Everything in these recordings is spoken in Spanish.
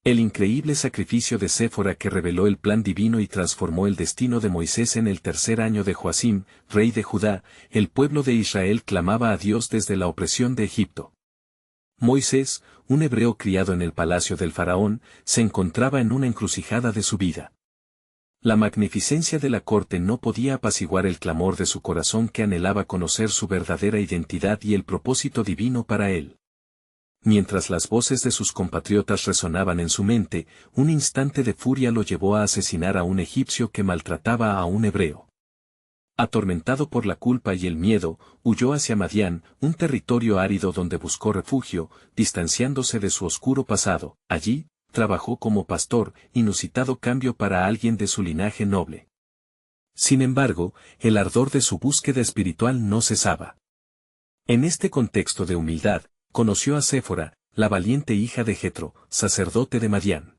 El increíble sacrificio de Séfora que reveló el plan divino y transformó el destino de Moisés en el tercer año de Joacim, rey de Judá, el pueblo de Israel clamaba a Dios desde la opresión de Egipto. Moisés, un hebreo criado en el palacio del faraón, se encontraba en una encrucijada de su vida. La magnificencia de la corte no podía apaciguar el clamor de su corazón que anhelaba conocer su verdadera identidad y el propósito divino para él. Mientras las voces de sus compatriotas resonaban en su mente, un instante de furia lo llevó a asesinar a un egipcio que maltrataba a un hebreo. Atormentado por la culpa y el miedo, huyó hacia Madián, un territorio árido donde buscó refugio, distanciándose de su oscuro pasado. Allí, trabajó como pastor, inusitado cambio para alguien de su linaje noble. Sin embargo, el ardor de su búsqueda espiritual no cesaba. En este contexto de humildad, conoció a Séfora, la valiente hija de Jetro, sacerdote de Madián.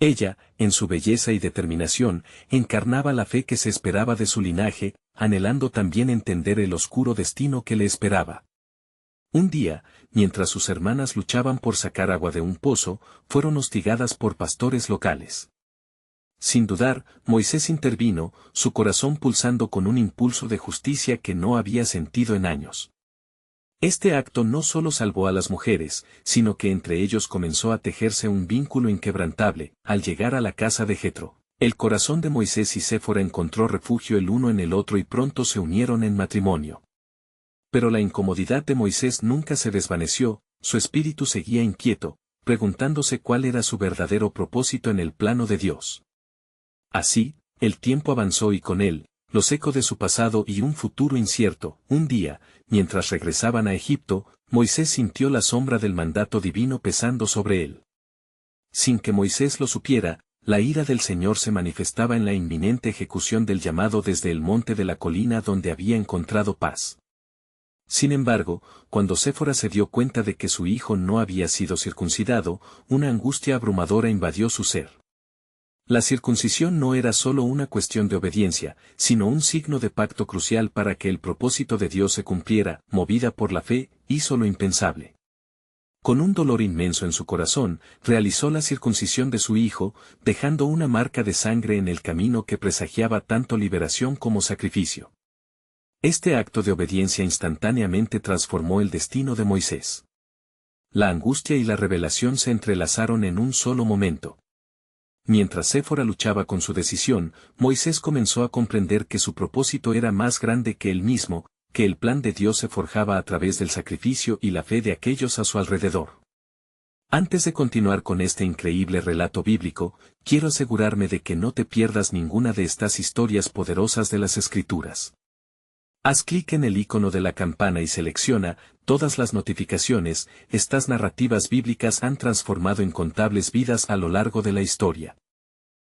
Ella, en su belleza y determinación, encarnaba la fe que se esperaba de su linaje, anhelando también entender el oscuro destino que le esperaba. Un día, mientras sus hermanas luchaban por sacar agua de un pozo, fueron hostigadas por pastores locales. Sin dudar, Moisés intervino, su corazón pulsando con un impulso de justicia que no había sentido en años. Este acto no solo salvó a las mujeres, sino que entre ellos comenzó a tejerse un vínculo inquebrantable. Al llegar a la casa de Jetro, el corazón de Moisés y Séfora encontró refugio el uno en el otro y pronto se unieron en matrimonio. Pero la incomodidad de Moisés nunca se desvaneció, su espíritu seguía inquieto, preguntándose cuál era su verdadero propósito en el plano de Dios. Así, el tiempo avanzó y con él, los ecos de su pasado y un futuro incierto. Un día, mientras regresaban a Egipto, Moisés sintió la sombra del mandato divino pesando sobre él. Sin que Moisés lo supiera, la ira del Señor se manifestaba en la inminente ejecución del llamado desde el monte de la colina donde había encontrado paz. Sin embargo, cuando Séfora se dio cuenta de que su hijo no había sido circuncidado, una angustia abrumadora invadió su ser. La circuncisión no era solo una cuestión de obediencia, sino un signo de pacto crucial para que el propósito de Dios se cumpliera. Movida por la fe, hizo lo impensable. Con un dolor inmenso en su corazón, realizó la circuncisión de su hijo, dejando una marca de sangre en el camino que presagiaba tanto liberación como sacrificio. Este acto de obediencia instantáneamente transformó el destino de Moisés. La angustia y la revelación se entrelazaron en un solo momento. Mientras Séfora luchaba con su decisión, Moisés comenzó a comprender que su propósito era más grande que él mismo, que el plan de Dios se forjaba a través del sacrificio y la fe de aquellos a su alrededor. Antes de continuar con este increíble relato bíblico, quiero asegurarme de que no te pierdas ninguna de estas historias poderosas de las Escrituras. Haz clic en el icono de la campana y selecciona todas las notificaciones. Estas narrativas bíblicas han transformado incontables vidas a lo largo de la historia.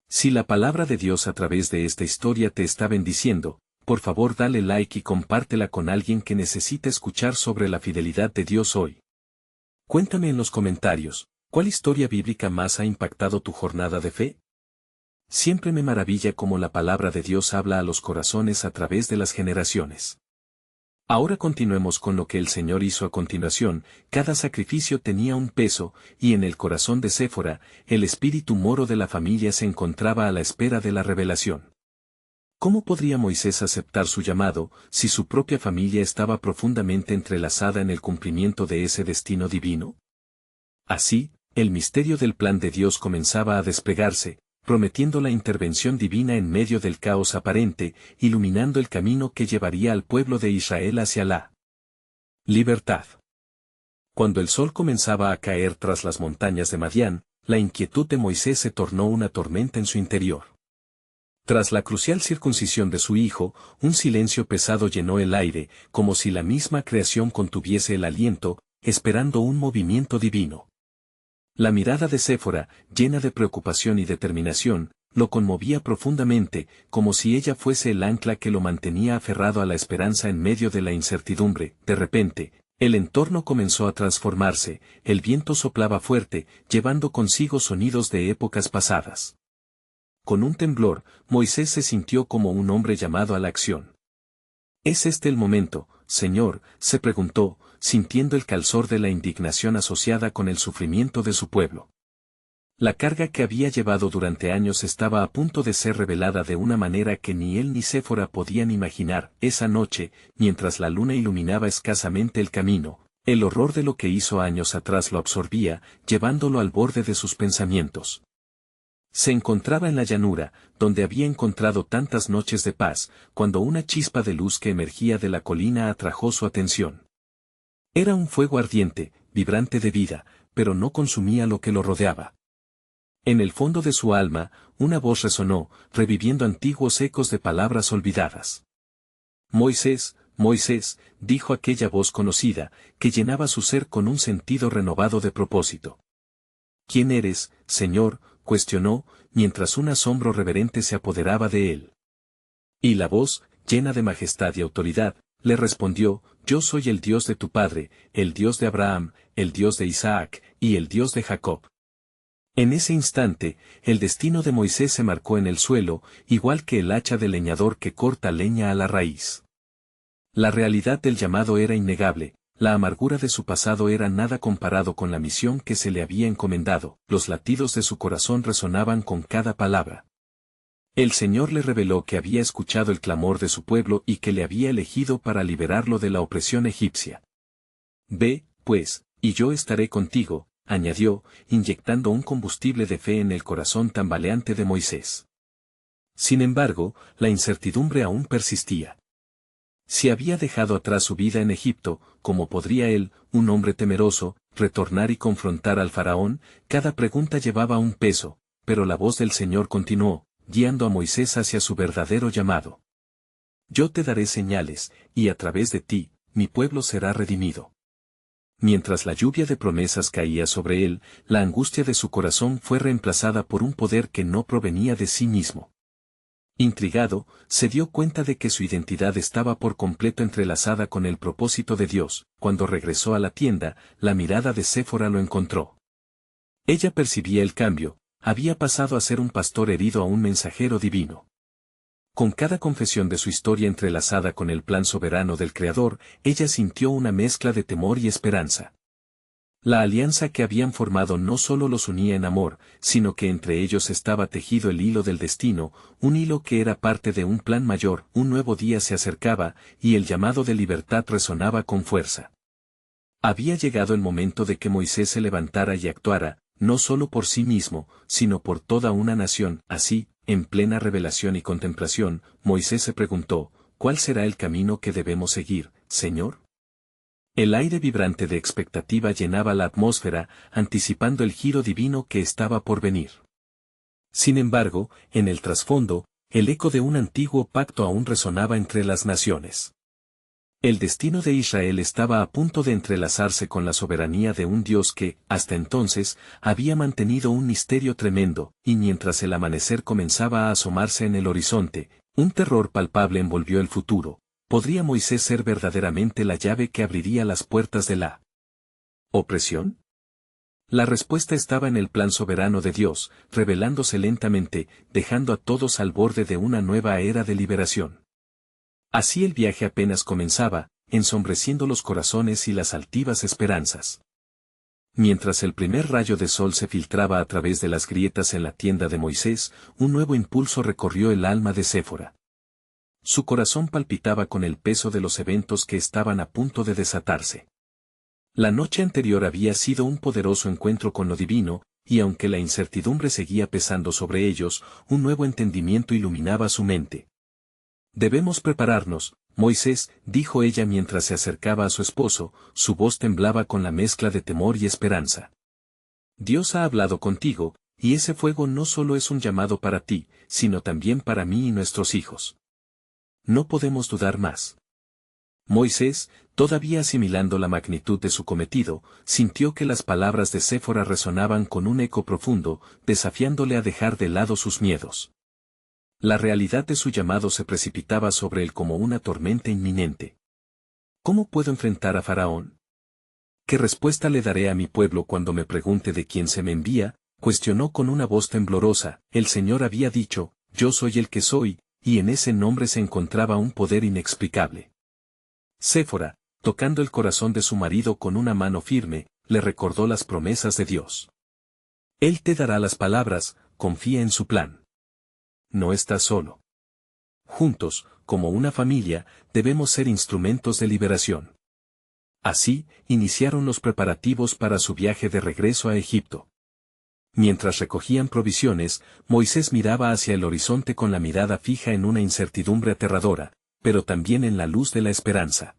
Si la palabra de Dios a través de esta historia te está bendiciendo, por favor dale like y compártela con alguien que necesite escuchar sobre la fidelidad de Dios hoy. Cuéntame en los comentarios, ¿cuál historia bíblica más ha impactado tu jornada de fe? Siempre me maravilla cómo la palabra de Dios habla a los corazones a través de las generaciones. Ahora continuemos con lo que el Señor hizo a continuación. Cada sacrificio tenía un peso, y en el corazón de Séfora, el espíritu moro de la familia se encontraba a la espera de la revelación. ¿Cómo podría Moisés aceptar su llamado, si su propia familia estaba profundamente entrelazada en el cumplimiento de ese destino divino? Así, el misterio del plan de Dios comenzaba a desplegarse, prometiendo la intervención divina en medio del caos aparente, iluminando el camino que llevaría al pueblo de Israel hacia la libertad. Cuando el sol comenzaba a caer tras las montañas de Madián, la inquietud de Moisés se tornó una tormenta en su interior. Tras la crucial circuncisión de su hijo, un silencio pesado llenó el aire, como si la misma creación contuviese el aliento, esperando un movimiento divino. La mirada de Séfora, llena de preocupación y determinación, lo conmovía profundamente, como si ella fuese el ancla que lo mantenía aferrado a la esperanza en medio de la incertidumbre. De repente, el entorno comenzó a transformarse, el viento soplaba fuerte, llevando consigo sonidos de épocas pasadas. Con un temblor, Moisés se sintió como un hombre llamado a la acción. ¿Es este el momento, Señor?, se preguntó, sintiendo el calzor de la indignación asociada con el sufrimiento de su pueblo. La carga que había llevado durante años estaba a punto de ser revelada de una manera que ni él ni Séfora podían imaginar. Esa noche, mientras la luna iluminaba escasamente el camino, el horror de lo que hizo años atrás lo absorbía, llevándolo al borde de sus pensamientos. Se encontraba en la llanura, donde había encontrado tantas noches de paz, cuando una chispa de luz que emergía de la colina atrajo su atención. Era un fuego ardiente, vibrante de vida, pero no consumía lo que lo rodeaba. En el fondo de su alma, una voz resonó, reviviendo antiguos ecos de palabras olvidadas. Moisés, Moisés, dijo aquella voz conocida, que llenaba su ser con un sentido renovado de propósito. ¿Quién eres, Señor?, cuestionó, mientras un asombro reverente se apoderaba de él. Y la voz, llena de majestad y autoridad, le respondió, yo soy el Dios de tu padre, el Dios de Abraham, el Dios de Isaac, y el Dios de Jacob. En ese instante, el destino de Moisés se marcó en el suelo, igual que el hacha del leñador que corta leña a la raíz. La realidad del llamado era innegable, la amargura de su pasado era nada comparado con la misión que se le había encomendado, los latidos de su corazón resonaban con cada palabra. El Señor le reveló que había escuchado el clamor de su pueblo y que le había elegido para liberarlo de la opresión egipcia. Ve, pues, y yo estaré contigo, añadió, inyectando un combustible de fe en el corazón tambaleante de Moisés. Sin embargo, la incertidumbre aún persistía. Si había dejado atrás su vida en Egipto, ¿cómo podría él, un hombre temeroso, retornar y confrontar al faraón? Cada pregunta llevaba un peso, pero la voz del Señor continuó, guiando a Moisés hacia su verdadero llamado. Yo te daré señales, y a través de ti, mi pueblo será redimido. Mientras la lluvia de promesas caía sobre él, la angustia de su corazón fue reemplazada por un poder que no provenía de sí mismo. Intrigado, se dio cuenta de que su identidad estaba por completo entrelazada con el propósito de Dios. Cuando regresó a la tienda, la mirada de Séfora lo encontró. Ella percibía el cambio, había pasado a ser un pastor herido a un mensajero divino. Con cada confesión de su historia entrelazada con el plan soberano del Creador, ella sintió una mezcla de temor y esperanza. La alianza que habían formado no solo los unía en amor, sino que entre ellos estaba tejido el hilo del destino, un hilo que era parte de un plan mayor. Un nuevo día se acercaba, y el llamado de libertad resonaba con fuerza. Había llegado el momento de que Moisés se levantara y actuara, no solo por sí mismo, sino por toda una nación. Así, en plena revelación y contemplación, Moisés se preguntó, ¿cuál será el camino que debemos seguir, Señor? El aire vibrante de expectativa llenaba la atmósfera, anticipando el giro divino que estaba por venir. Sin embargo, en el trasfondo, el eco de un antiguo pacto aún resonaba entre las naciones. El destino de Israel estaba a punto de entrelazarse con la soberanía de un Dios que, hasta entonces, había mantenido un misterio tremendo, y mientras el amanecer comenzaba a asomarse en el horizonte, un terror palpable envolvió el futuro. ¿Podría Moisés ser verdaderamente la llave que abriría las puertas de la opresión? La respuesta estaba en el plan soberano de Dios, revelándose lentamente, dejando a todos al borde de una nueva era de liberación. Así el viaje apenas comenzaba, ensombreciendo los corazones y las altivas esperanzas. Mientras el primer rayo de sol se filtraba a través de las grietas en la tienda de Moisés, un nuevo impulso recorrió el alma de Séfora. Su corazón palpitaba con el peso de los eventos que estaban a punto de desatarse. La noche anterior había sido un poderoso encuentro con lo divino, y aunque la incertidumbre seguía pesando sobre ellos, un nuevo entendimiento iluminaba su mente. Debemos prepararnos, Moisés, dijo ella mientras se acercaba a su esposo, su voz temblaba con la mezcla de temor y esperanza. Dios ha hablado contigo, y ese fuego no solo es un llamado para ti, sino también para mí y nuestros hijos. No podemos dudar más. Moisés, todavía asimilando la magnitud de su cometido, sintió que las palabras de Séfora resonaban con un eco profundo, desafiándole a dejar de lado sus miedos. La realidad de su llamado se precipitaba sobre él como una tormenta inminente. ¿Cómo puedo enfrentar a Faraón? ¿Qué respuesta le daré a mi pueblo cuando me pregunte de quién se me envía? Cuestionó con una voz temblorosa. El Señor había dicho, yo soy el que soy, y en ese nombre se encontraba un poder inexplicable. Séfora, tocando el corazón de su marido con una mano firme, le recordó las promesas de Dios. Él te dará las palabras, confía en su plan. No estás solo. Juntos, como una familia, debemos ser instrumentos de liberación. Así, iniciaron los preparativos para su viaje de regreso a Egipto. Mientras recogían provisiones, Moisés miraba hacia el horizonte con la mirada fija en una incertidumbre aterradora, pero también en la luz de la esperanza.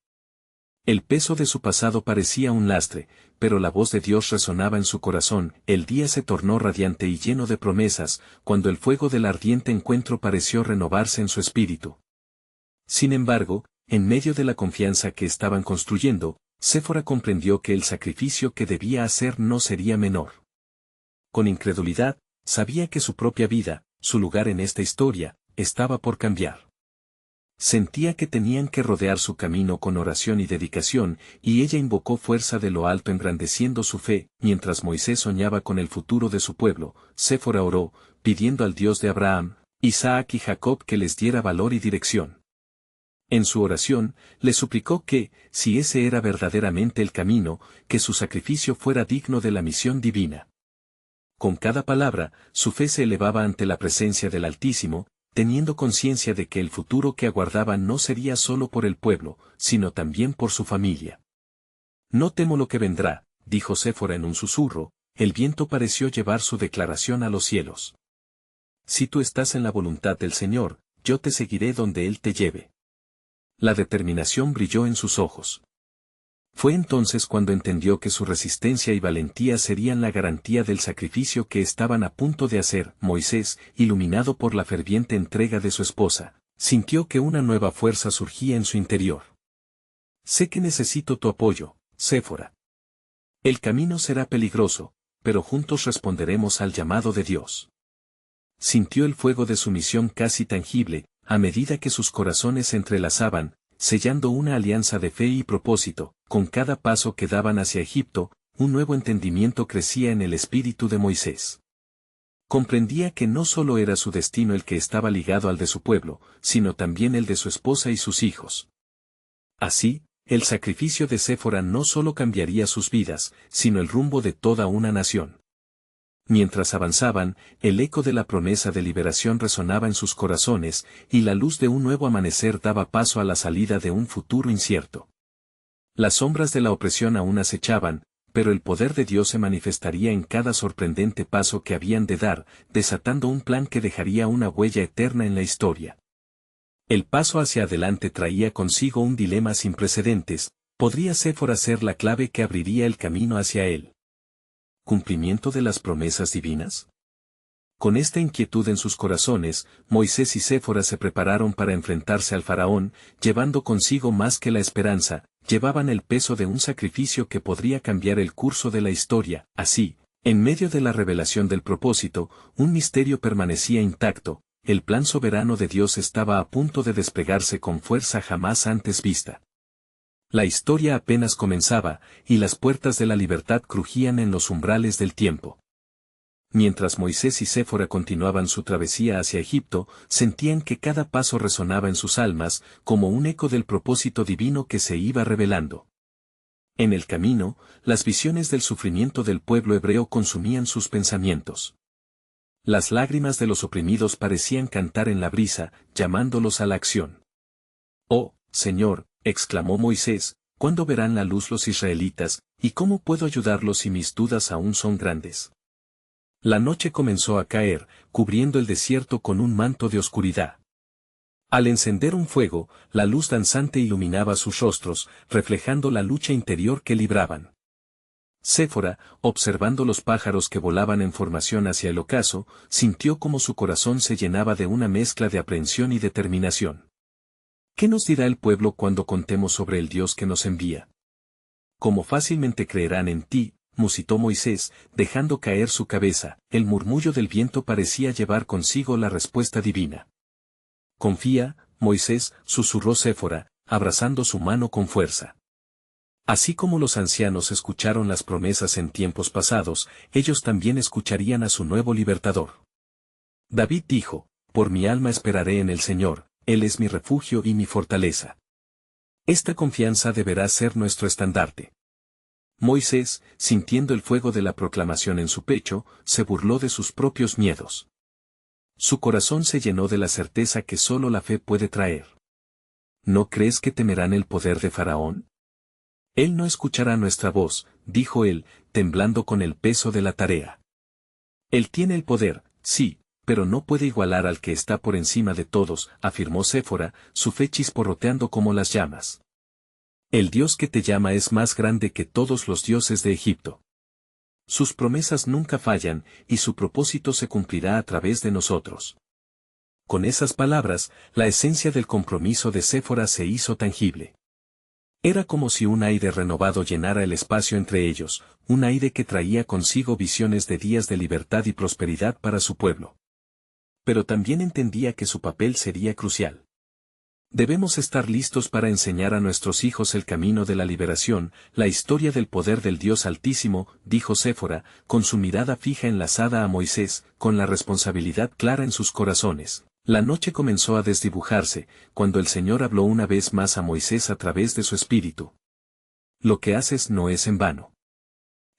El peso de su pasado parecía un lastre, pero la voz de Dios resonaba en su corazón. El día se tornó radiante y lleno de promesas, cuando el fuego del ardiente encuentro pareció renovarse en su espíritu. Sin embargo, en medio de la confianza que estaban construyendo, Séfora comprendió que el sacrificio que debía hacer no sería menor. Con incredulidad, sabía que su propia vida, su lugar en esta historia, estaba por cambiar. Sentía que tenían que rodear su camino con oración y dedicación, y ella invocó fuerza de lo alto engrandeciendo su fe. Mientras Moisés soñaba con el futuro de su pueblo, Séfora oró, pidiendo al Dios de Abraham, Isaac y Jacob que les diera valor y dirección. En su oración, le suplicó que, si ese era verdaderamente el camino, que su sacrificio fuera digno de la misión divina. Con cada palabra, su fe se elevaba ante la presencia del Altísimo, teniendo conciencia de que el futuro que aguardaba no sería solo por el pueblo, sino también por su familia. No temo lo que vendrá, dijo Séfora en un susurro. El viento pareció llevar su declaración a los cielos. Si tú estás en la voluntad del Señor, yo te seguiré donde Él te lleve. La determinación brilló en sus ojos. Fue entonces cuando entendió que su resistencia y valentía serían la garantía del sacrificio que estaban a punto de hacer. Moisés, iluminado por la ferviente entrega de su esposa, sintió que una nueva fuerza surgía en su interior. Sé que necesito tu apoyo, Séfora. El camino será peligroso, pero juntos responderemos al llamado de Dios. Sintió el fuego de su misión casi tangible, a medida que sus corazones se entrelazaban, sellando una alianza de fe y propósito. Con cada paso que daban hacia Egipto, un nuevo entendimiento crecía en el espíritu de Moisés. Comprendía que no solo era su destino el que estaba ligado al de su pueblo, sino también el de su esposa y sus hijos. Así, el sacrificio de Séfora no solo cambiaría sus vidas, sino el rumbo de toda una nación. Mientras avanzaban, el eco de la promesa de liberación resonaba en sus corazones, y la luz de un nuevo amanecer daba paso a la salida de un futuro incierto. Las sombras de la opresión aún acechaban, pero el poder de Dios se manifestaría en cada sorprendente paso que habían de dar, desatando un plan que dejaría una huella eterna en la historia. El paso hacia adelante traía consigo un dilema sin precedentes. ¿Podría Séfora ser la clave que abriría el camino hacia él? ¿Cumplimiento de las promesas divinas? Con esta inquietud en sus corazones, Moisés y Séfora se prepararon para enfrentarse al faraón, llevando consigo más que la esperanza, llevaban el peso de un sacrificio que podría cambiar el curso de la historia. Así, en medio de la revelación del propósito, un misterio permanecía intacto. El plan soberano de Dios estaba a punto de desplegarse con fuerza jamás antes vista. La historia apenas comenzaba, y las puertas de la libertad crujían en los umbrales del tiempo. Mientras Moisés y Séfora continuaban su travesía hacia Egipto, sentían que cada paso resonaba en sus almas, como un eco del propósito divino que se iba revelando. En el camino, las visiones del sufrimiento del pueblo hebreo consumían sus pensamientos. Las lágrimas de los oprimidos parecían cantar en la brisa, llamándolos a la acción. «Oh, Señor», exclamó Moisés, «¿cuándo verán la luz los israelitas, y cómo puedo ayudarlos si mis dudas aún son grandes?» La noche comenzó a caer, cubriendo el desierto con un manto de oscuridad. Al encender un fuego, la luz danzante iluminaba sus rostros, reflejando la lucha interior que libraban. Séfora, observando los pájaros que volaban en formación hacia el ocaso, sintió como su corazón se llenaba de una mezcla de aprehensión y determinación. ¿Qué nos dirá el pueblo cuando contemos sobre el Dios que nos envía? ¿Cómo fácilmente creerán en ti?, musitó Moisés, dejando caer su cabeza. El murmullo del viento parecía llevar consigo la respuesta divina. «Confía, Moisés», susurró Séfora, abrazando su mano con fuerza. Así como los ancianos escucharon las promesas en tiempos pasados, ellos también escucharían a su nuevo libertador. David dijo: «Por mi alma esperaré en el Señor, Él es mi refugio y mi fortaleza». Esta confianza deberá ser nuestro estandarte. Moisés, sintiendo el fuego de la proclamación en su pecho, se burló de sus propios miedos. Su corazón se llenó de la certeza que solo la fe puede traer. ¿No crees que temerán el poder de Faraón? Él no escuchará nuestra voz, dijo él, temblando con el peso de la tarea. Él tiene el poder, sí, pero no puede igualar al que está por encima de todos, afirmó Séfora, su fe chisporroteando como las llamas. El Dios que te llama es más grande que todos los dioses de Egipto. Sus promesas nunca fallan, y su propósito se cumplirá a través de nosotros. Con esas palabras, la esencia del compromiso de Séfora se hizo tangible. Era como si un aire renovado llenara el espacio entre ellos, un aire que traía consigo visiones de días de libertad y prosperidad para su pueblo. Pero también entendía que su papel sería crucial. Debemos estar listos para enseñar a nuestros hijos el camino de la liberación, la historia del poder del Dios Altísimo, dijo Séfora, con su mirada fija enlazada a Moisés, con la responsabilidad clara en sus corazones. La noche comenzó a desdibujarse, cuando el Señor habló una vez más a Moisés a través de su espíritu. Lo que haces no es en vano.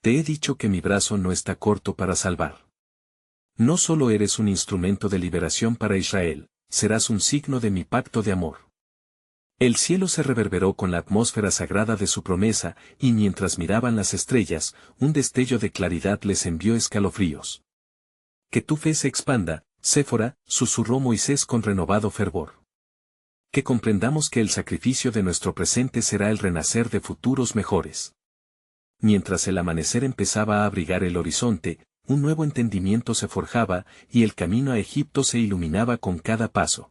Te he dicho que mi brazo no está corto para salvar. No solo eres un instrumento de liberación para Israel, serás un signo de mi pacto de amor. El cielo se reverberó con la atmósfera sagrada de su promesa, y mientras miraban las estrellas, un destello de claridad les envió escalofríos. Que tu fe se expanda, Séfora, susurró Moisés con renovado fervor. Que comprendamos que el sacrificio de nuestro presente será el renacer de futuros mejores. Mientras el amanecer empezaba a abrigar el horizonte, un nuevo entendimiento se forjaba, y el camino a Egipto se iluminaba con cada paso.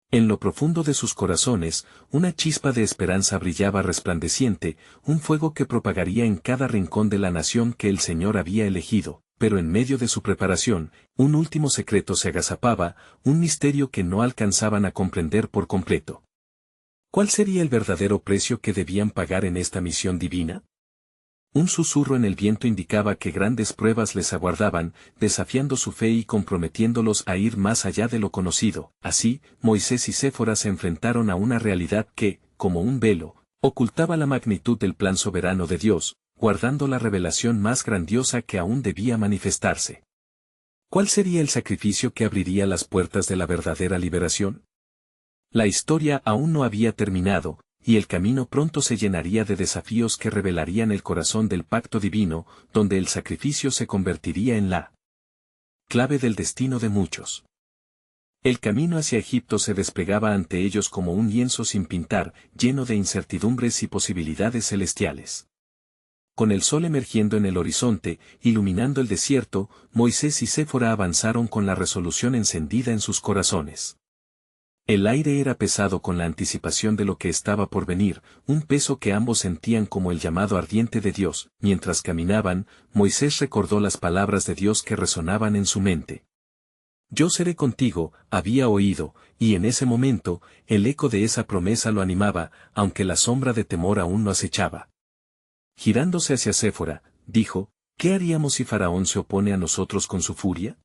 En lo profundo de sus corazones, una chispa de esperanza brillaba resplandeciente, un fuego que propagaría en cada rincón de la nación que el Señor había elegido, pero en medio de su preparación, un último secreto se agazapaba, un misterio que no alcanzaban a comprender por completo. ¿Cuál sería el verdadero precio que debían pagar en esta misión divina? Un susurro en el viento indicaba que grandes pruebas les aguardaban, desafiando su fe y comprometiéndolos a ir más allá de lo conocido. Así, Moisés y Séfora se enfrentaron a una realidad que, como un velo, ocultaba la magnitud del plan soberano de Dios, guardando la revelación más grandiosa que aún debía manifestarse. ¿Cuál sería el sacrificio que abriría las puertas de la verdadera liberación? La historia aún no había terminado, y el camino pronto se llenaría de desafíos que revelarían el corazón del pacto divino, donde el sacrificio se convertiría en la clave del destino de muchos. El camino hacia Egipto se desplegaba ante ellos como un lienzo sin pintar, lleno de incertidumbres y posibilidades celestiales. Con el sol emergiendo en el horizonte, iluminando el desierto, Moisés y Séfora avanzaron con la resolución encendida en sus corazones. El aire era pesado con la anticipación de lo que estaba por venir, un peso que ambos sentían como el llamado ardiente de Dios. Mientras caminaban, Moisés recordó las palabras de Dios que resonaban en su mente. Yo seré contigo, había oído, y en ese momento, el eco de esa promesa lo animaba, aunque la sombra de temor aún no acechaba. Girándose hacia Séfora, dijo, ¿qué haríamos si Faraón se opone a nosotros con su furia?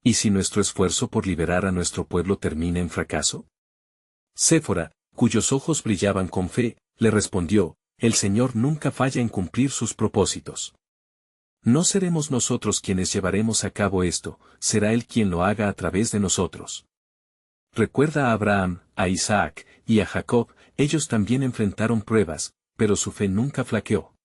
¿Y si nuestro esfuerzo por liberar a nuestro pueblo termina en fracaso? Séfora, cuyos ojos brillaban con fe, le respondió, el Señor nunca falla en cumplir sus propósitos. No seremos nosotros quienes llevaremos a cabo esto, será Él quien lo haga a través de nosotros. Recuerda a Abraham, a Isaac, y a Jacob, ellos también enfrentaron pruebas, pero su fe nunca flaqueó.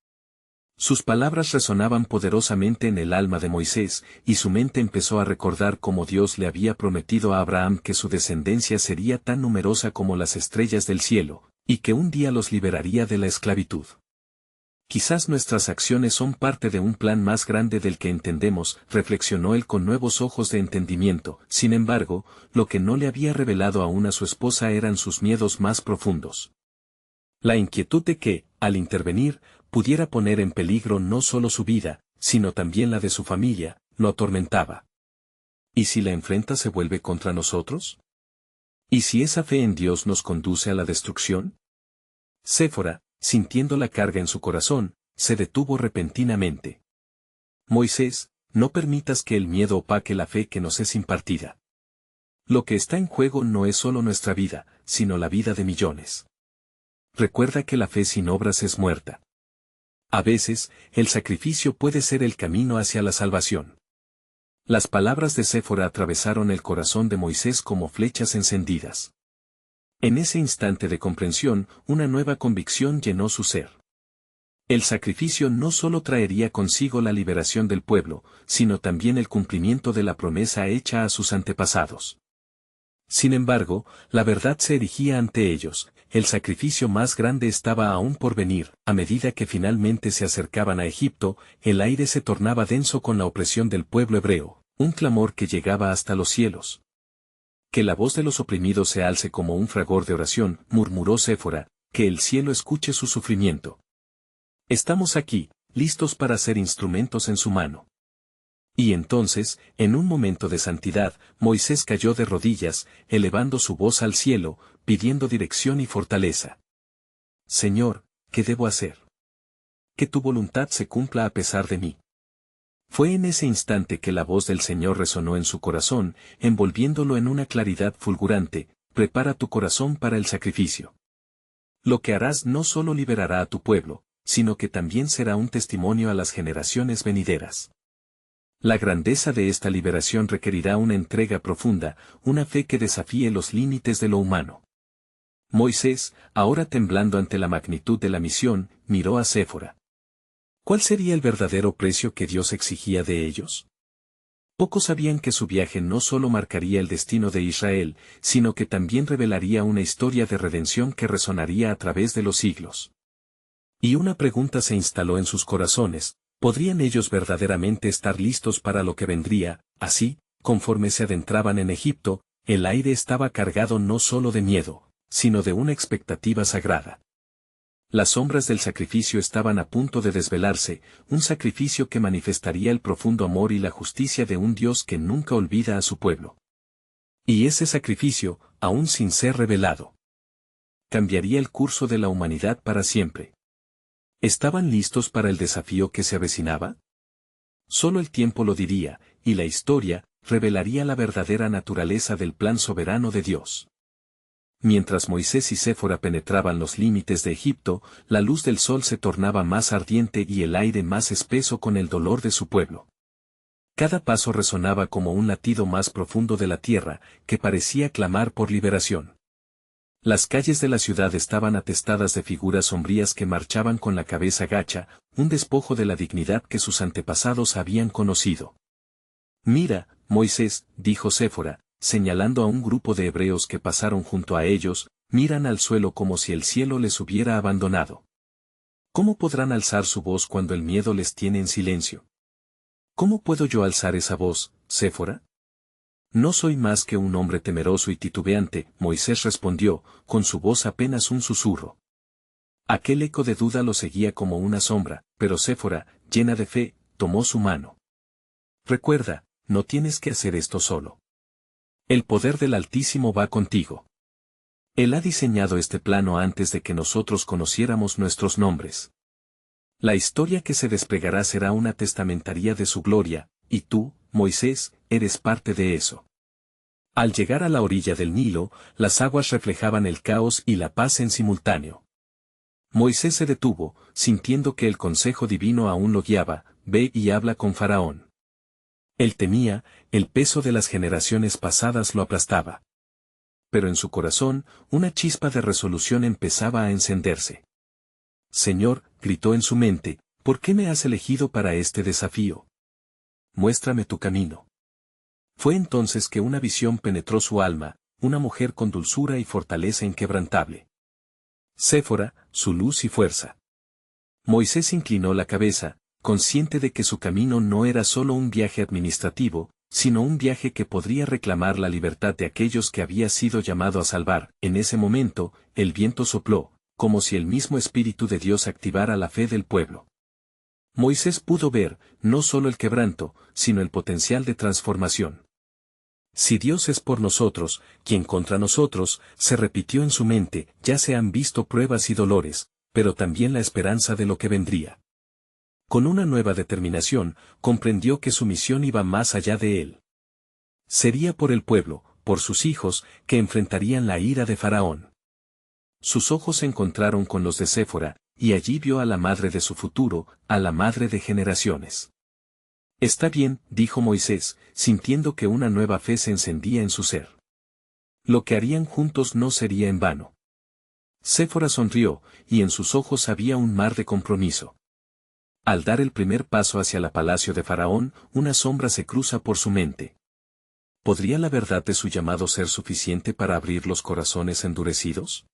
Sus palabras resonaban poderosamente en el alma de Moisés, y su mente empezó a recordar cómo Dios le había prometido a Abraham que su descendencia sería tan numerosa como las estrellas del cielo, y que un día los liberaría de la esclavitud. Quizás nuestras acciones son parte de un plan más grande del que entendemos, reflexionó él con nuevos ojos de entendimiento. Sin embargo, lo que no le había revelado aún a su esposa eran sus miedos más profundos. La inquietud de que, al intervenir, pudiera poner en peligro no solo su vida, sino también la de su familia, lo atormentaba. ¿Y si la enfrenta se vuelve contra nosotros? ¿Y si esa fe en Dios nos conduce a la destrucción? Séfora, sintiendo la carga en su corazón, se detuvo repentinamente. Moisés, no permitas que el miedo opaque la fe que nos es impartida. Lo que está en juego no es solo nuestra vida, sino la vida de millones. Recuerda que la fe sin obras es muerta. A veces, el sacrificio puede ser el camino hacia la salvación. Las palabras de Séfora atravesaron el corazón de Moisés como flechas encendidas. En ese instante de comprensión, una nueva convicción llenó su ser. El sacrificio no solo traería consigo la liberación del pueblo, sino también el cumplimiento de la promesa hecha a sus antepasados. Sin embargo, la verdad se erigía ante ellos, el sacrificio más grande estaba aún por venir. A medida que finalmente se acercaban a Egipto, el aire se tornaba denso con la opresión del pueblo hebreo, un clamor que llegaba hasta los cielos. Que la voz de los oprimidos se alce como un fragor de oración, murmuró Séfora, que el cielo escuche su sufrimiento. Estamos aquí, listos para ser instrumentos en su mano. Y entonces, en un momento de santidad, Moisés cayó de rodillas, elevando su voz al cielo, pidiendo dirección y fortaleza. Señor, ¿qué debo hacer? Que tu voluntad se cumpla a pesar de mí. Fue en ese instante que la voz del Señor resonó en su corazón, envolviéndolo en una claridad fulgurante: prepara tu corazón para el sacrificio. Lo que harás no solo liberará a tu pueblo, sino que también será un testimonio a las generaciones venideras. La grandeza de esta liberación requerirá una entrega profunda, una fe que desafíe los límites de lo humano. Moisés, ahora temblando ante la magnitud de la misión, miró a Séfora. ¿Cuál sería el verdadero precio que Dios exigía de ellos? Pocos sabían que su viaje no solo marcaría el destino de Israel, sino que también revelaría una historia de redención que resonaría a través de los siglos. Y una pregunta se instaló en sus corazones: ¿podrían ellos verdaderamente estar listos para lo que vendría? Así, conforme se adentraban en Egipto, el aire estaba cargado no solo de miedo, sino de una expectativa sagrada. Las sombras del sacrificio estaban a punto de desvelarse, un sacrificio que manifestaría el profundo amor y la justicia de un Dios que nunca olvida a su pueblo. Y ese sacrificio, aún sin ser revelado, cambiaría el curso de la humanidad para siempre. ¿Estaban listos para el desafío que se avecinaba? Solo el tiempo lo diría, y la historia revelaría la verdadera naturaleza del plan soberano de Dios. Mientras Moisés y Séfora penetraban los límites de Egipto, la luz del sol se tornaba más ardiente y el aire más espeso con el dolor de su pueblo. Cada paso resonaba como un latido más profundo de la tierra, que parecía clamar por liberación. Las calles de la ciudad estaban atestadas de figuras sombrías que marchaban con la cabeza gacha, un despojo de la dignidad que sus antepasados habían conocido. Mira, Moisés, dijo Séfora, señalando a un grupo de hebreos que pasaron junto a ellos, miran al suelo como si el cielo les hubiera abandonado. ¿Cómo podrán alzar su voz cuando el miedo les tiene en silencio? ¿Cómo puedo yo alzar esa voz, Séfora? No soy más que un hombre temeroso y titubeante, Moisés respondió, con su voz apenas un susurro. Aquel eco de duda lo seguía como una sombra, pero Séfora, llena de fe, tomó su mano. Recuerda, no tienes que hacer esto solo. El poder del Altísimo va contigo. Él ha diseñado este plano antes de que nosotros conociéramos nuestros nombres. La historia que se desplegará será una testamentaría de su gloria, y tú, Moisés, eres parte de eso. Al llegar a la orilla del Nilo, las aguas reflejaban el caos y la paz en simultáneo. Moisés se detuvo, sintiendo que el consejo divino aún lo guiaba: ve y habla con Faraón. Él temía, el peso de las generaciones pasadas lo aplastaba. Pero en su corazón, una chispa de resolución empezaba a encenderse. Señor, gritó en su mente, ¿por qué me has elegido para este desafío? Muéstrame tu camino. Fue entonces que una visión penetró su alma, una mujer con dulzura y fortaleza inquebrantable. Séfora, su luz y fuerza. Moisés inclinó la cabeza, consciente de que su camino no era solo un viaje administrativo, sino un viaje que podría reclamar la libertad de aquellos que había sido llamado a salvar. En ese momento, el viento sopló, como si el mismo Espíritu de Dios activara la fe del pueblo. Moisés pudo ver, no solo el quebranto, sino el potencial de transformación. Si Dios es por nosotros, ¿quién contra nosotros? Se repitió en su mente. Ya se han visto pruebas y dolores, pero también la esperanza de lo que vendría. Con una nueva determinación, comprendió que su misión iba más allá de él. Sería por el pueblo, por sus hijos, que enfrentarían la ira de Faraón. Sus ojos se encontraron con los de Séfora, y allí vio a la madre de su futuro, a la madre de generaciones. Está bien, dijo Moisés, sintiendo que una nueva fe se encendía en su ser. Lo que harían juntos no sería en vano. Séfora sonrió, y en sus ojos había un mar de compromiso. Al dar el primer paso hacia el palacio de Faraón, una sombra se cruza por su mente. ¿Podría la verdad de su llamado ser suficiente para abrir los corazones endurecidos?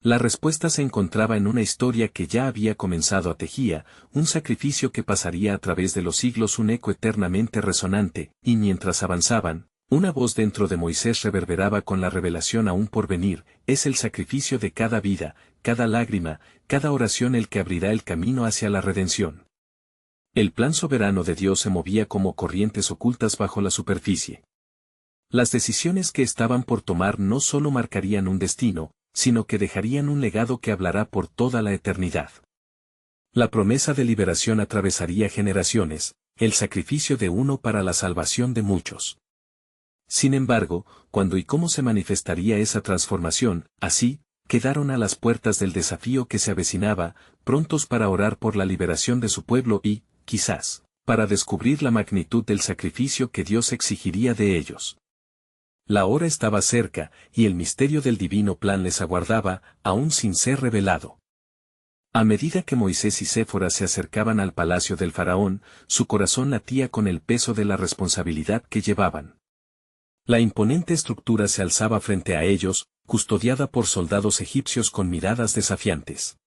La respuesta se encontraba en una historia que ya había comenzado a Tejía, un sacrificio que pasaría a través de los siglos, un eco eternamente resonante, y mientras avanzaban, una voz dentro de Moisés reverberaba con la revelación aún por venir: es el sacrificio de cada vida, cada lágrima, cada oración el que abrirá el camino hacia la redención. El plan soberano de Dios se movía como corrientes ocultas bajo la superficie. Las decisiones que estaban por tomar no solo marcarían un destino, sino que dejarían un legado que hablará por toda la eternidad. La promesa de liberación atravesaría generaciones, el sacrificio de uno para la salvación de muchos. Sin embargo, ¿cuándo y cómo se manifestaría esa transformación? Así, quedaron a las puertas del desafío que se avecinaba, prontos para orar por la liberación de su pueblo y, quizás, para descubrir la magnitud del sacrificio que Dios exigiría de ellos. La hora estaba cerca, y el misterio del divino plan les aguardaba, aún sin ser revelado. A medida que Moisés y Séfora se acercaban al palacio del faraón, su corazón latía con el peso de la responsabilidad que llevaban. La imponente estructura se alzaba frente a ellos, custodiada por soldados egipcios con miradas desafiantes.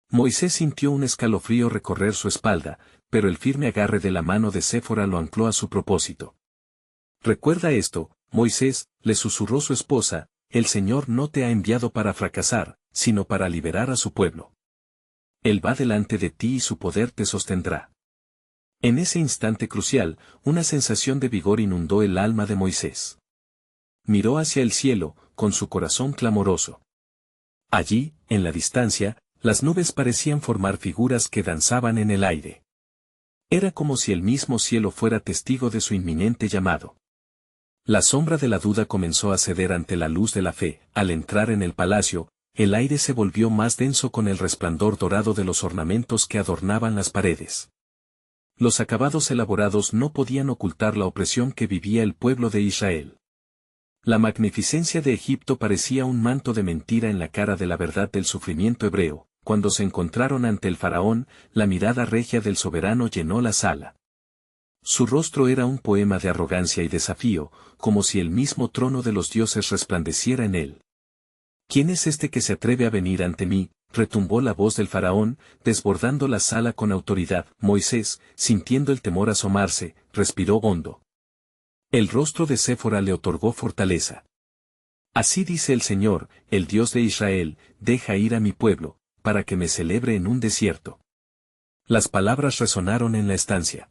Moisés sintió un escalofrío recorrer su espalda, pero el firme agarre de la mano de Séfora lo ancló a su propósito. «Recuerda esto, Moisés», le susurró su esposa, «el Señor no te ha enviado para fracasar, sino para liberar a su pueblo. Él va delante de ti y su poder te sostendrá». En ese instante crucial, una sensación de vigor inundó el alma de Moisés. Miró hacia el cielo, con su corazón clamoroso. Allí, en la distancia, las nubes parecían formar figuras que danzaban en el aire. Era como si el mismo cielo fuera testigo de su inminente llamado. La sombra de la duda comenzó a ceder ante la luz de la fe. Al entrar en el palacio, el aire se volvió más denso con el resplandor dorado de los ornamentos que adornaban las paredes. Los acabados elaborados no podían ocultar la opresión que vivía el pueblo de Israel. La magnificencia de Egipto parecía un manto de mentira en la cara de la verdad del sufrimiento hebreo. Cuando se encontraron ante el faraón, la mirada regia del soberano llenó la sala. Su rostro era un poema de arrogancia y desafío, como si el mismo trono de los dioses resplandeciera en él. «¿Quién es este que se atreve a venir ante mí?», retumbó la voz del faraón, desbordando la sala con autoridad. Moisés, sintiendo el temor asomarse, respiró hondo. El rostro de Séfora le otorgó fortaleza. «Así dice el Señor, el Dios de Israel, deja ir a mi pueblo, para que me celebre en un desierto». Las palabras resonaron en la estancia.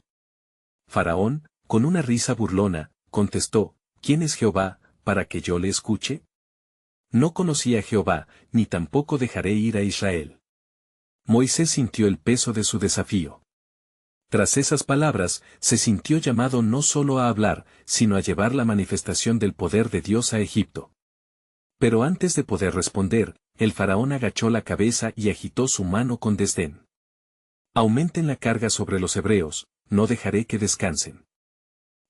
Faraón, con una risa burlona, contestó: «¿Quién es Jehová, para que yo le escuche? No conocí a Jehová, ni tampoco dejaré ir a Israel». Moisés sintió el peso de su desafío. Tras esas palabras, se sintió llamado no solo a hablar, sino a llevar la manifestación del poder de Dios a Egipto. Pero antes de poder responder, el faraón agachó la cabeza y agitó su mano con desdén. «Aumenten la carga sobre los hebreos, no dejaré que descansen».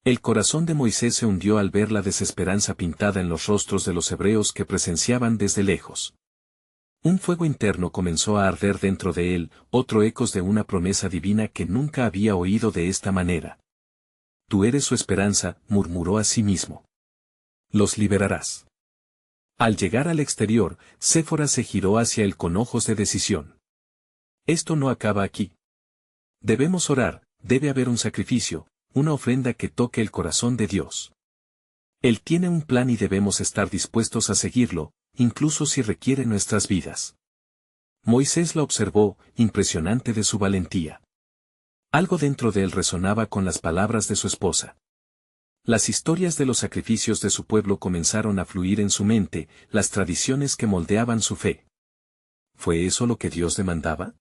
El corazón de Moisés se hundió al ver la desesperanza pintada en los rostros de los hebreos que presenciaban desde lejos. Un fuego interno comenzó a arder dentro de él, otro ecos de una promesa divina que nunca había oído de esta manera. «Tú eres su esperanza», murmuró a sí mismo. «Los liberarás». Al llegar al exterior, Séfora se giró hacia él con ojos de decisión. «Esto no acaba aquí. Debemos orar, debe haber un sacrificio, una ofrenda que toque el corazón de Dios. Él tiene un plan y debemos estar dispuestos a seguirlo, incluso si requiere nuestras vidas». Moisés la observó, impresionante de su valentía. Algo dentro de él resonaba con las palabras de su esposa. Las historias de los sacrificios de su pueblo comenzaron a fluir en su mente, las tradiciones que moldeaban su fe. ¿Fue eso lo que Dios demandaba?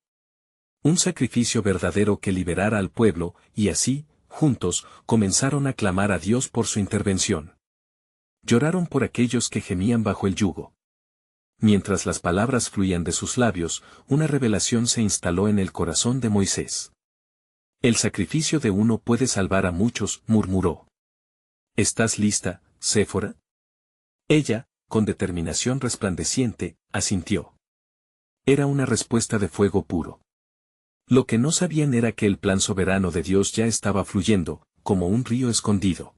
Un sacrificio verdadero que liberara al pueblo, y así, juntos, comenzaron a clamar a Dios por su intervención. Lloraron por aquellos que gemían bajo el yugo. Mientras las palabras fluían de sus labios, una revelación se instaló en el corazón de Moisés. El sacrificio de uno puede salvar a muchos, murmuró. ¿Estás lista, Séfora? Ella, con determinación resplandeciente, asintió. Era una respuesta de fuego puro. Lo que no sabían era que el plan soberano de Dios ya estaba fluyendo, como un río escondido.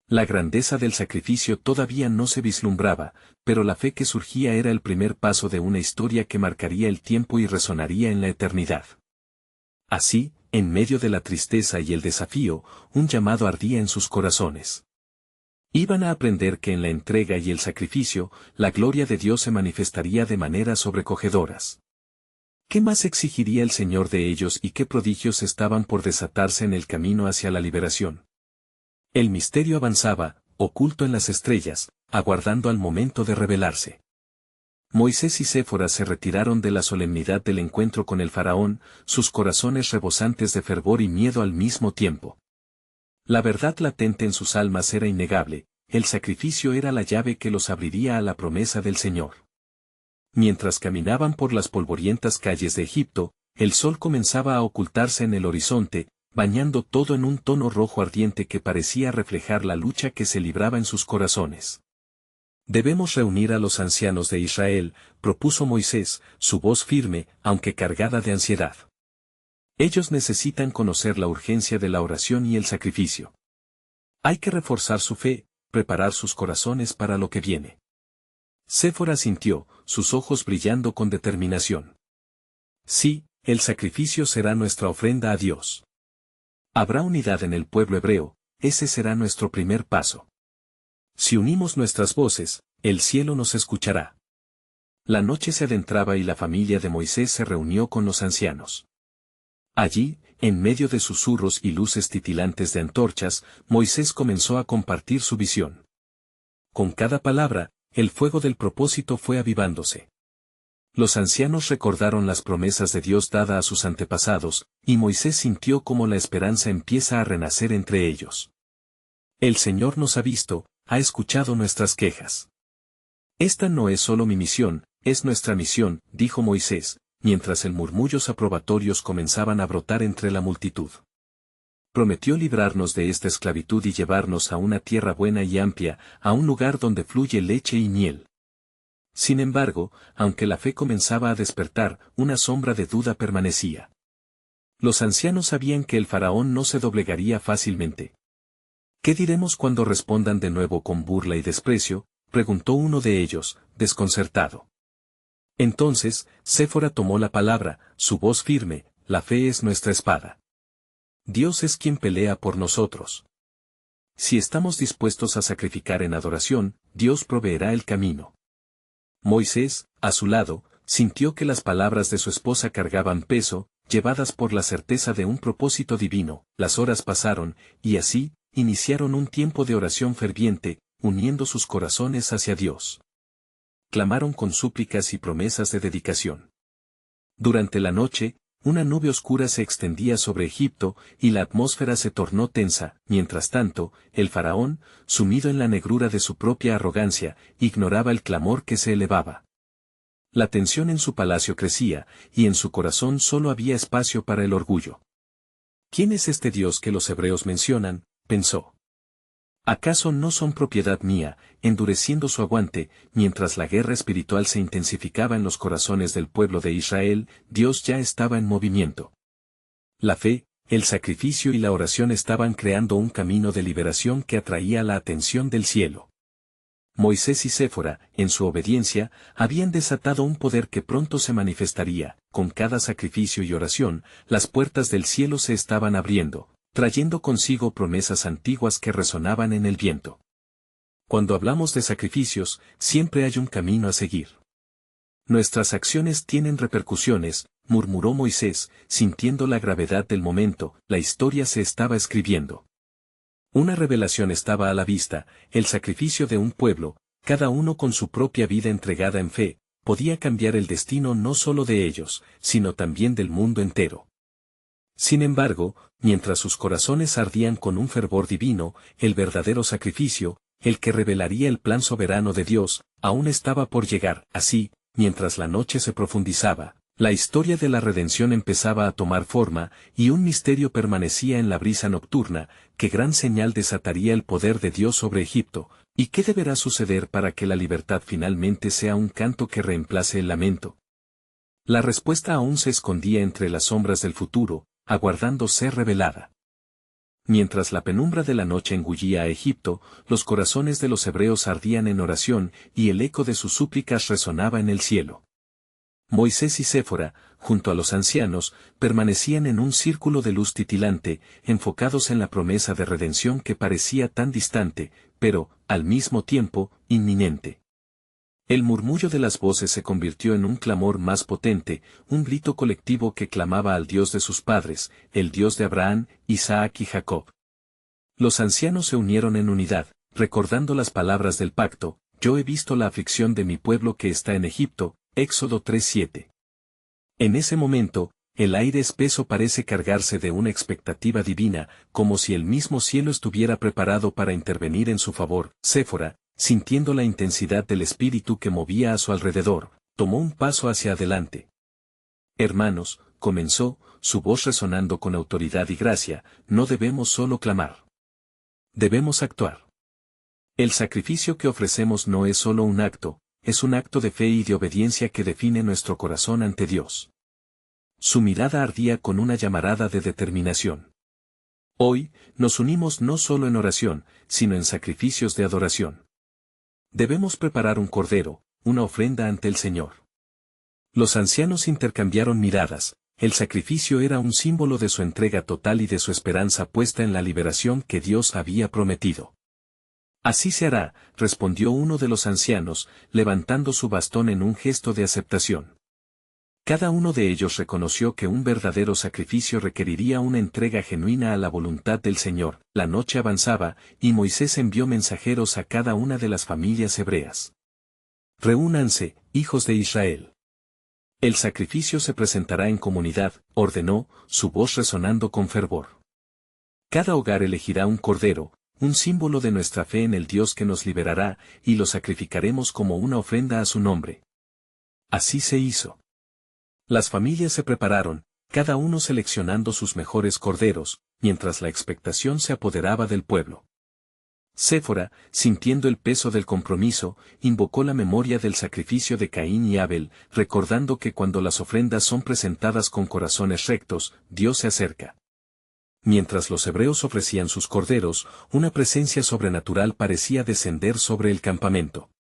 La grandeza del sacrificio todavía no se vislumbraba, pero la fe que surgía era el primer paso de una historia que marcaría el tiempo y resonaría en la eternidad. Así, en medio de la tristeza y el desafío, un llamado ardía en sus corazones. Iban a aprender que en la entrega y el sacrificio, la gloria de Dios se manifestaría de maneras sobrecogedoras. ¿Qué más exigiría el Señor de ellos y qué prodigios estaban por desatarse en el camino hacia la liberación? El misterio avanzaba, oculto en las estrellas, aguardando al momento de revelarse. Moisés y Séfora se retiraron de la solemnidad del encuentro con el faraón, sus corazones rebosantes de fervor y miedo al mismo tiempo. La verdad latente en sus almas era innegable, el sacrificio era la llave que los abriría a la promesa del Señor. Mientras caminaban por las polvorientas calles de Egipto, el sol comenzaba a ocultarse en el horizonte, bañando todo en un tono rojo ardiente que parecía reflejar la lucha que se libraba en sus corazones. Debemos reunir a los ancianos de Israel, propuso Moisés, su voz firme, aunque cargada de ansiedad. Ellos necesitan conocer la urgencia de la oración y el sacrificio. Hay que reforzar su fe, preparar sus corazones para lo que viene. Séfora sintió, sus ojos brillando con determinación. Sí, el sacrificio será nuestra ofrenda a Dios. Habrá unidad en el pueblo hebreo, ese será nuestro primer paso. Si unimos nuestras voces, el cielo nos escuchará. La noche se adentraba y la familia de Moisés se reunió con los ancianos. Allí, en medio de susurros y luces titilantes de antorchas, Moisés comenzó a compartir su visión. Con cada palabra, el fuego del propósito fue avivándose. Los ancianos recordaron las promesas de Dios dadas a sus antepasados, y Moisés sintió como la esperanza empieza a renacer entre ellos. El Señor nos ha visto, ha escuchado nuestras quejas. Esta no es solo mi misión, es nuestra misión, dijo Moisés, mientras el murmullos aprobatorios comenzaban a brotar entre la multitud. Prometió librarnos de esta esclavitud y llevarnos a una tierra buena y amplia, a un lugar donde fluye leche y miel. Sin embargo, aunque la fe comenzaba a despertar, una sombra de duda permanecía. Los ancianos sabían que el faraón no se doblegaría fácilmente. ¿Qué diremos cuando respondan de nuevo con burla y desprecio?, preguntó uno de ellos, desconcertado. Entonces, Séfora tomó la palabra, su voz firme, la fe es nuestra espada. Dios es quien pelea por nosotros. Si estamos dispuestos a sacrificar en adoración, Dios proveerá el camino. Moisés, a su lado, sintió que las palabras de su esposa cargaban peso, llevadas por la certeza de un propósito divino. Las horas pasaron, y así, iniciaron un tiempo de oración ferviente, uniendo sus corazones hacia Dios. Clamaron con súplicas y promesas de dedicación. Durante la noche, una nube oscura se extendía sobre Egipto, y la atmósfera se tornó tensa. Mientras tanto, el faraón, sumido en la negrura de su propia arrogancia, ignoraba el clamor que se elevaba. La tensión en su palacio crecía, y en su corazón solo había espacio para el orgullo. ¿Quién es este Dios que los hebreos mencionan?, pensó. ¿Acaso no son propiedad mía? Endureciendo su aguante, mientras la guerra espiritual se intensificaba en los corazones del pueblo de Israel, Dios ya estaba en movimiento. La fe, el sacrificio y la oración estaban creando un camino de liberación que atraía la atención del cielo. Moisés y Séfora, en su obediencia, habían desatado un poder que pronto se manifestaría. Con cada sacrificio y oración, las puertas del cielo se estaban abriendo, trayendo consigo promesas antiguas que resonaban en el viento. Cuando hablamos de sacrificios, siempre hay un camino a seguir. Nuestras acciones tienen repercusiones, murmuró Moisés, sintiendo la gravedad del momento. La historia se estaba escribiendo. Una revelación estaba a la vista, el sacrificio de un pueblo, cada uno con su propia vida entregada en fe, podía cambiar el destino no solo de ellos, sino también del mundo entero. Sin embargo, mientras sus corazones ardían con un fervor divino, el verdadero sacrificio, el que revelaría el plan soberano de Dios, aún estaba por llegar. Así, mientras la noche se profundizaba, la historia de la redención empezaba a tomar forma, y un misterio permanecía en la brisa nocturna. ¿Qué gran señal desataría el poder de Dios sobre Egipto? ¿Y qué deberá suceder para que la libertad finalmente sea un canto que reemplace el lamento? La respuesta aún se escondía entre las sombras del futuro, aguardando ser revelada. Mientras la penumbra de la noche engullía a Egipto, los corazones de los hebreos ardían en oración, y el eco de sus súplicas resonaba en el cielo. Moisés y Séfora, junto a los ancianos, permanecían en un círculo de luz titilante, enfocados en la promesa de redención que parecía tan distante, pero, al mismo tiempo, inminente. El murmullo de las voces se convirtió en un clamor más potente, un grito colectivo que clamaba al Dios de sus padres, el Dios de Abraham, Isaac y Jacob. Los ancianos se unieron en unidad, recordando las palabras del pacto: yo he visto la aflicción de mi pueblo que está en Egipto, Éxodo 3:7. En ese momento, el aire espeso parece cargarse de una expectativa divina, como si el mismo cielo estuviera preparado para intervenir en su favor. Séfora, sintiendo la intensidad del espíritu que movía a su alrededor, tomó un paso hacia adelante. Hermanos, comenzó, su voz resonando con autoridad y gracia, no debemos solo clamar. Debemos actuar. El sacrificio que ofrecemos no es solo un acto, es un acto de fe y de obediencia que define nuestro corazón ante Dios. Su mirada ardía con una llamarada de determinación. Hoy, nos unimos no solo en oración, sino en sacrificios de adoración. Debemos preparar un cordero, una ofrenda ante el Señor. Los ancianos intercambiaron miradas. El sacrificio era un símbolo de su entrega total y de su esperanza puesta en la liberación que Dios había prometido. Así se hará, respondió uno de los ancianos, levantando su bastón en un gesto de aceptación. Cada uno de ellos reconoció que un verdadero sacrificio requeriría una entrega genuina a la voluntad del Señor. La noche avanzaba, y Moisés envió mensajeros a cada una de las familias hebreas. Reúnanse, hijos de Israel. El sacrificio se presentará en comunidad, ordenó, su voz resonando con fervor. Cada hogar elegirá un cordero, un símbolo de nuestra fe en el Dios que nos liberará, y lo sacrificaremos como una ofrenda a su nombre. Así se hizo. Las familias se prepararon, cada uno seleccionando sus mejores corderos, mientras la expectación se apoderaba del pueblo. Séfora, sintiendo el peso del compromiso, invocó la memoria del sacrificio de Caín y Abel, recordando que cuando las ofrendas son presentadas con corazones rectos, Dios se acerca. Mientras los hebreos ofrecían sus corderos, una presencia sobrenatural parecía descender sobre el campamento.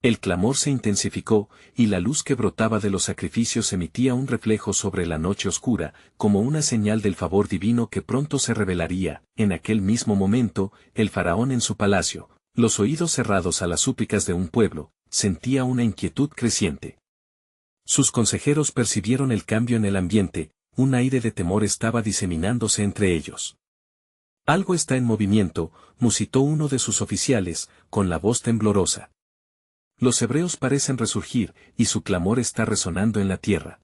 El clamor se intensificó, y la luz que brotaba de los sacrificios emitía un reflejo sobre la noche oscura, como una señal del favor divino que pronto se revelaría. En aquel mismo momento, el faraón en su palacio, los oídos cerrados a las súplicas de un pueblo, sentía una inquietud creciente. Sus consejeros percibieron el cambio en el ambiente, un aire de temor estaba diseminándose entre ellos. Algo está en movimiento, musitó uno de sus oficiales, con la voz temblorosa. Los hebreos parecen resurgir, y su clamor está resonando en la tierra.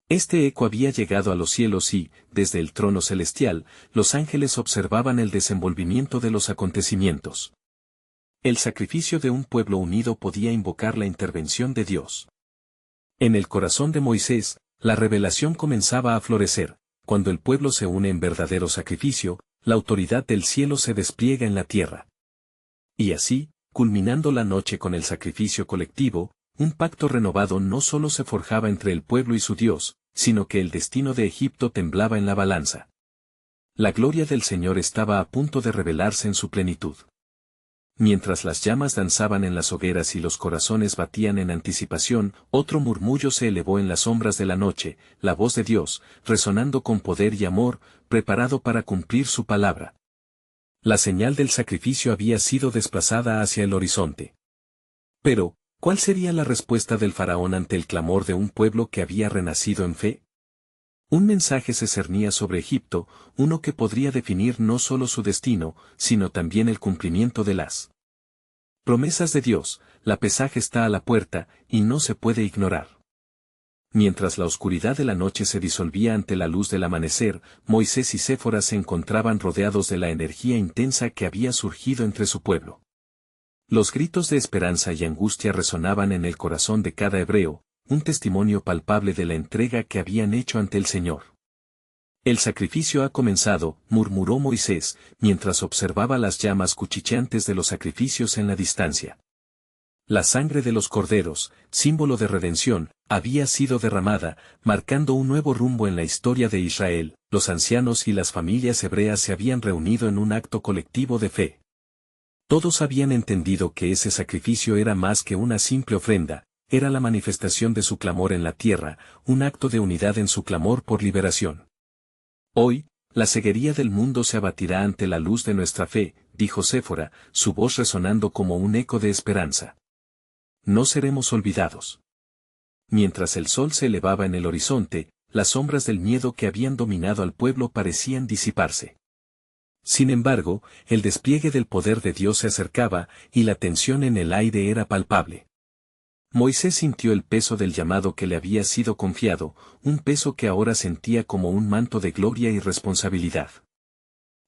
Este eco había llegado a los cielos y, desde el trono celestial, los ángeles observaban el desenvolvimiento de los acontecimientos. El sacrificio de un pueblo unido podía invocar la intervención de Dios. En el corazón de Moisés, la revelación comenzaba a florecer. Cuando el pueblo se une en verdadero sacrificio, la autoridad del cielo se despliega en la tierra. Y así, culminando la noche con el sacrificio colectivo, un pacto renovado no solo se forjaba entre el pueblo y su Dios, sino que el destino de Egipto temblaba en la balanza. La gloria del Señor estaba a punto de revelarse en su plenitud. Mientras las llamas danzaban en las hogueras y los corazones batían en anticipación, otro murmullo se elevó en las sombras de la noche, la voz de Dios, resonando con poder y amor, preparado para cumplir su palabra. La señal del sacrificio había sido desplazada hacia el horizonte. Pero, ¿cuál sería la respuesta del faraón ante el clamor de un pueblo que había renacido en fe? Un mensaje se cernía sobre Egipto, uno que podría definir no solo su destino, sino también el cumplimiento de las promesas de Dios. La pesaje está a la puerta, y no se puede ignorar. Mientras la oscuridad de la noche se disolvía ante la luz del amanecer, Moisés y Séfora se encontraban rodeados de la energía intensa que había surgido entre su pueblo. Los gritos de esperanza y angustia resonaban en el corazón de cada hebreo, un testimonio palpable de la entrega que habían hecho ante el Señor. El sacrificio ha comenzado, murmuró Moisés, mientras observaba las llamas cuchicheantes de los sacrificios en la distancia. La sangre de los corderos, símbolo de redención, había sido derramada, marcando un nuevo rumbo en la historia de Israel. Los ancianos y las familias hebreas se habían reunido en un acto colectivo de fe. Todos habían entendido que ese sacrificio era más que una simple ofrenda, era la manifestación de su clamor en la tierra, un acto de unidad en su clamor por liberación. Hoy, la ceguería del mundo se abatirá ante la luz de nuestra fe, dijo Séfora, su voz resonando como un eco de esperanza. No seremos olvidados. Mientras el sol se elevaba en el horizonte, las sombras del miedo que habían dominado al pueblo parecían disiparse. Sin embargo, el despliegue del poder de Dios se acercaba, y la tensión en el aire era palpable. Moisés sintió el peso del llamado que le había sido confiado, un peso que ahora sentía como un manto de gloria y responsabilidad.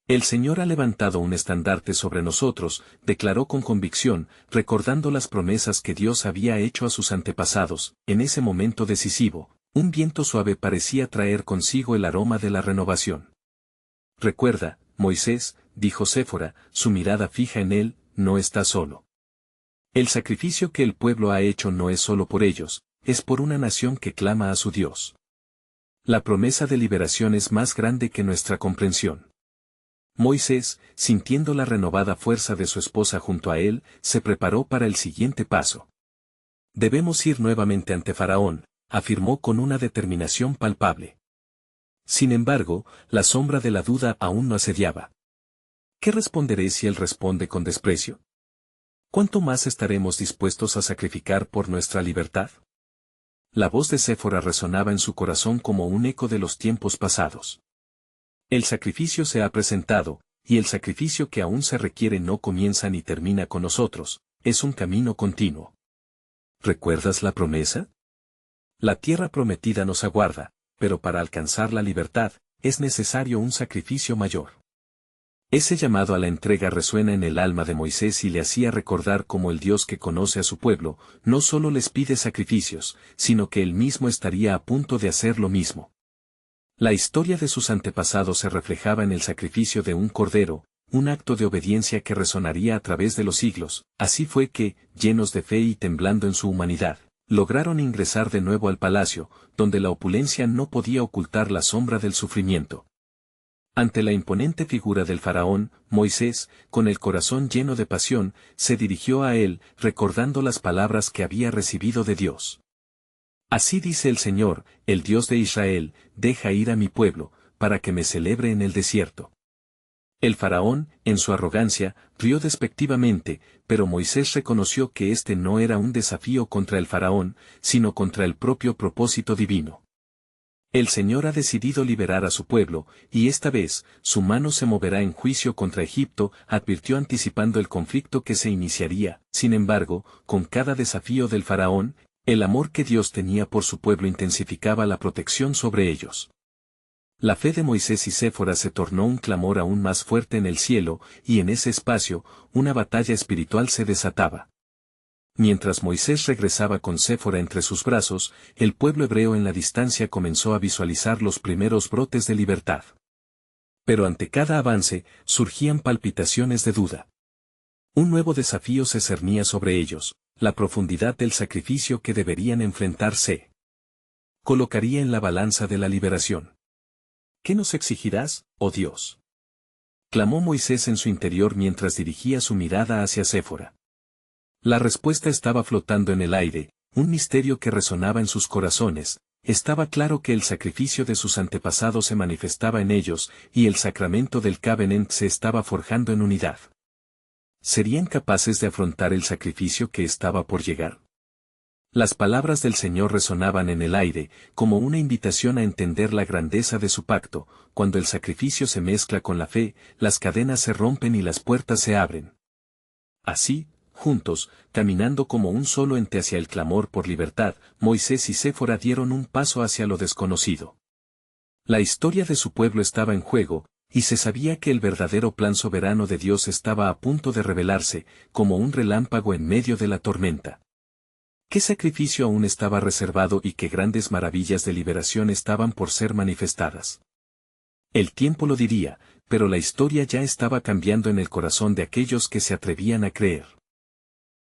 El Señor ha levantado un estandarte sobre nosotros, declaró con convicción, recordando las promesas que Dios había hecho a sus antepasados. En ese momento decisivo, un viento suave parecía traer consigo el aroma de la renovación. Recuerda, Moisés, dijo Séfora, su mirada fija en él, no está solo. El sacrificio que el pueblo ha hecho no es solo por ellos, es por una nación que clama a su Dios. La promesa de liberación es más grande que nuestra comprensión. Moisés, sintiendo la renovada fuerza de su esposa junto a él, se preparó para el siguiente paso. Debemos ir nuevamente ante Faraón, afirmó con una determinación palpable. Sin embargo, la sombra de la duda aún no asediaba. ¿Qué responderé si él responde con desprecio? ¿Cuánto más estaremos dispuestos a sacrificar por nuestra libertad? La voz de Séfora resonaba en su corazón como un eco de los tiempos pasados. El sacrificio se ha presentado, y el sacrificio que aún se requiere no comienza ni termina con nosotros, es un camino continuo. ¿Recuerdas la promesa? La tierra prometida nos aguarda, pero para alcanzar la libertad, es necesario un sacrificio mayor. Ese llamado a la entrega resuena en el alma de Moisés y le hacía recordar cómo el Dios que conoce a su pueblo, no solo les pide sacrificios, sino que él mismo estaría a punto de hacer lo mismo. La historia de sus antepasados se reflejaba en el sacrificio de un cordero, un acto de obediencia que resonaría a través de los siglos. Así fue que, llenos de fe y temblando en su humanidad, lograron ingresar de nuevo al palacio, donde la opulencia no podía ocultar la sombra del sufrimiento. Ante la imponente figura del faraón, Moisés, con el corazón lleno de pasión, se dirigió a él, recordando las palabras que había recibido de Dios. Así dice el Señor, el Dios de Israel, deja ir a mi pueblo, para que me celebre en el desierto. El faraón, en su arrogancia, rió despectivamente, pero Moisés reconoció que este no era un desafío contra el faraón, sino contra el propio propósito divino. El Señor ha decidido liberar a su pueblo, y esta vez, su mano se moverá en juicio contra Egipto, advirtió anticipando el conflicto que se iniciaría. Sin embargo, con cada desafío del faraón, el amor que Dios tenía por su pueblo intensificaba la protección sobre ellos. La fe de Moisés y Séfora se tornó un clamor aún más fuerte en el cielo, y en ese espacio, una batalla espiritual se desataba. Mientras Moisés regresaba con Séfora entre sus brazos, el pueblo hebreo en la distancia comenzó a visualizar los primeros brotes de libertad. Pero ante cada avance, surgían palpitaciones de duda. Un nuevo desafío se cernía sobre ellos, la profundidad del sacrificio que deberían enfrentarse. Colocaría en la balanza de la liberación. ¿Qué nos exigirás, oh Dios? Clamó Moisés en su interior mientras dirigía su mirada hacia Séfora. La respuesta estaba flotando en el aire, un misterio que resonaba en sus corazones. Estaba claro que el sacrificio de sus antepasados se manifestaba en ellos, y el sacramento del Covenant se estaba forjando en unidad. ¿Serían capaces de afrontar el sacrificio que estaba por llegar? Las palabras del Señor resonaban en el aire, como una invitación a entender la grandeza de su pacto. Cuando el sacrificio se mezcla con la fe, las cadenas se rompen y las puertas se abren. Así, juntos, caminando como un solo ente hacia el clamor por libertad, Moisés y Séfora dieron un paso hacia lo desconocido. La historia de su pueblo estaba en juego, Y se sabía que el verdadero plan soberano de Dios estaba a punto de revelarse, como un relámpago en medio de la tormenta. ¿Qué sacrificio aún estaba reservado y qué grandes maravillas de liberación estaban por ser manifestadas? El tiempo lo diría, pero la historia ya estaba cambiando en el corazón de aquellos que se atrevían a creer.